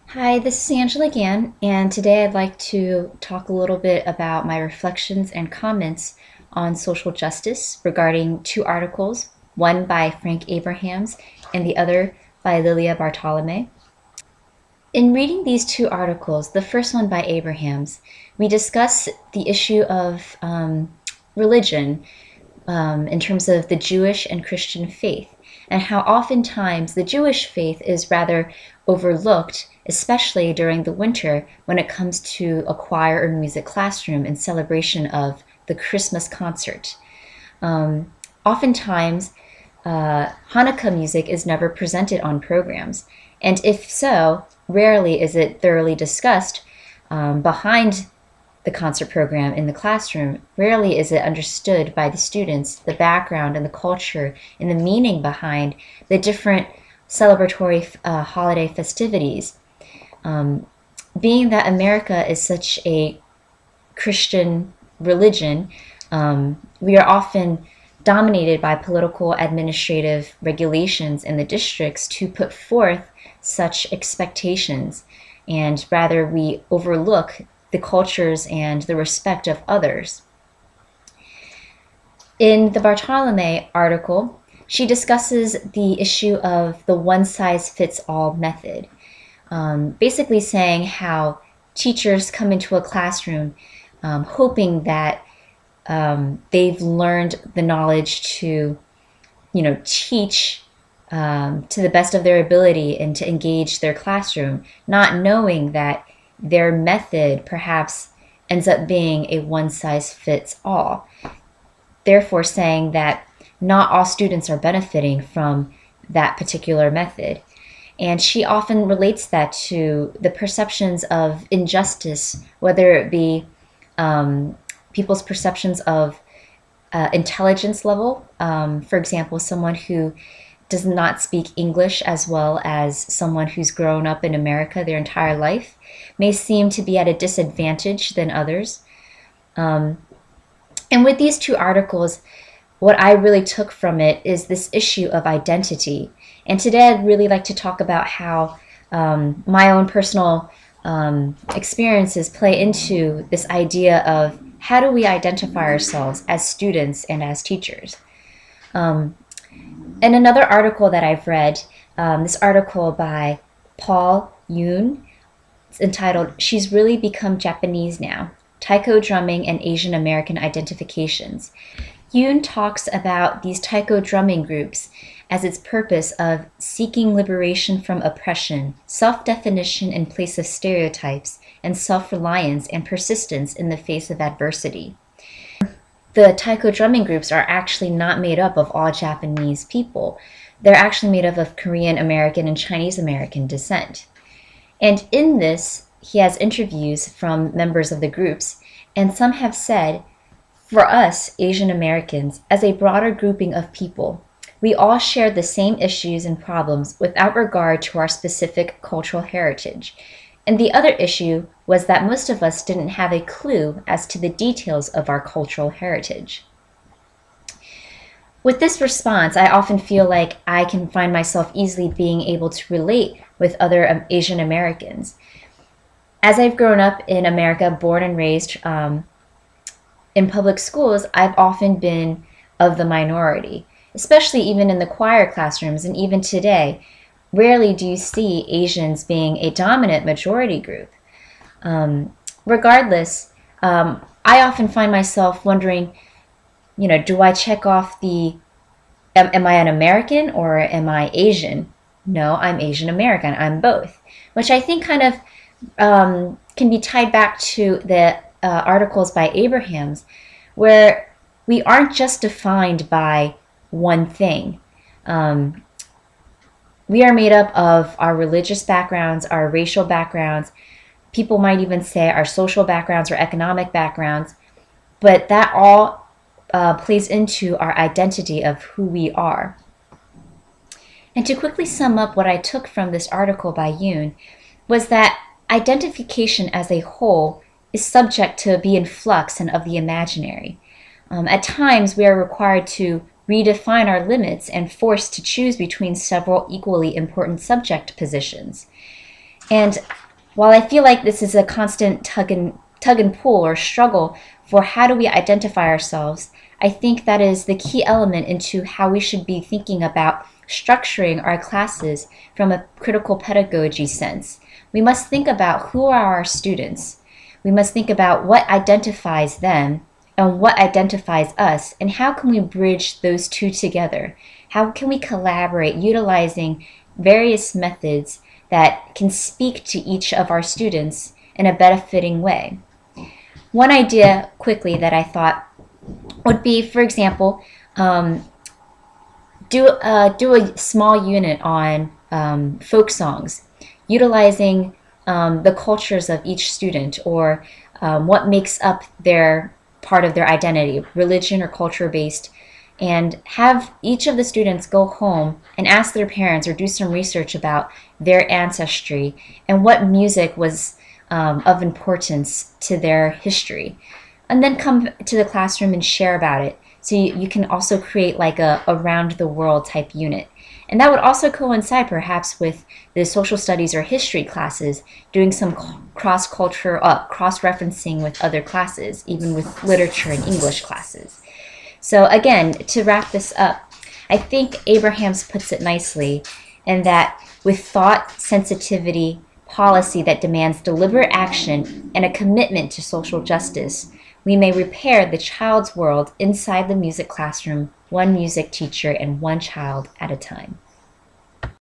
Hi, this is Angela Gann, and today I'd like to talk a little bit about my reflections and comments on social justice regarding two articles, one by Frank Abrahams and the other by Lilia Bartolome. In reading these two articles, the first one by Abrahams, we discuss the issue of religion in terms of the Jewish and Christian faith, and how oftentimes the Jewish faith is rather overlooked, especially during the winter when it comes to a choir or music classroom in celebration of the Christmas concert. Oftentimes, Hanukkah music is never presented on programs, and if so, rarely is it thoroughly discussed behind the concert program in the classroom. Rarely is it understood by the students, the background and the culture and the meaning behind the different celebratory holiday festivities. Being that America is such a Christian religion, we are often dominated by political administrative regulations in the districts to put forth such expectations, and rather we overlook the cultures and the respect of others. In the Bartolome article, she discusses the issue of the one-size-fits-all method, basically saying how teachers come into a classroom hoping that they've learned the knowledge to, teach to the best of their ability and to engage their classroom, not knowing that their method perhaps ends up being a one-size-fits-all. Therefore, saying that not all students are benefiting from that particular method. And she often relates that to the perceptions of injustice, whether it be people's perceptions of intelligence level. For example, someone who does not speak English as well as someone who's grown up in America their entire life may seem to be at a disadvantage than others. And with these two articles, what I really took from it is this issue of identity. And today I'd really like to talk about how my own personal experiences play into this idea of how do we identify ourselves as students and as teachers. In another article that I've read, this article by Paul Yoon, it's entitled, "She's Really Become Japanese Now, Taiko Drumming and Asian American Identifications." Yoon talks about these taiko drumming groups as its purpose of seeking liberation from oppression, self-definition in place of stereotypes, and self-reliance and persistence in the face of adversity. The taiko drumming groups are actually not made up of all Japanese people. They're actually made up of Korean American and Chinese American descent. And in this, he has interviews from members of the groups, and some have said, for us, Asian Americans, as a broader grouping of people, we all share the same issues and problems without regard to our specific cultural heritage. And the other issue was that most of us didn't have a clue as to the details of our cultural heritage. With this response, I often feel like I can find myself easily being able to relate with other Asian Americans. As I've grown up in America, born and raised in public schools, I've often been of the minority, especially even in the choir classrooms, and even today. Rarely do you see Asians being a dominant majority group. Regardless, I often find myself wondering, do I check off am I an American or am I Asian? No, I'm Asian American. I'm both, which I think kind of can be tied back to the articles by Abrahams, where we aren't just defined by one thing. We are made up of our religious backgrounds, our racial backgrounds, people might even say our social backgrounds or economic backgrounds, but that all plays into our identity of who we are. And to quickly sum up what I took from this article by Yoon was that identification as a whole is subject to be in flux and of the imaginary. At times, we are required to redefine our limits and forced to choose between several equally important subject positions. And while I feel like this is a constant tug and pull or struggle for how do we identify ourselves, I think that is the key element into how we should be thinking about structuring our classes from a critical pedagogy sense. We must think about who are our students. We must think about what identifies them and what identifies us, and how can we bridge those two together? How can we collaborate utilizing various methods that can speak to each of our students in a benefiting way? One idea quickly that I thought would be, for example, do a small unit on folk songs, utilizing the cultures of each student, or what makes up their part of their identity, religion or culture based, and have each of the students go home and ask their parents or do some research about their ancestry and what music was of importance to their history, and then come to the classroom and share about it. So you can also create like a around the world type unit. And that would also coincide perhaps with the social studies or history classes, doing some cross-culture, cross-referencing with other classes, even with literature and English classes. So again, to wrap this up, I think Abrahams puts it nicely in that with thought, sensitivity, policy that demands deliberate action, and a commitment to social justice, we may repair the child's world inside the music classroom, one music teacher and one child at a time.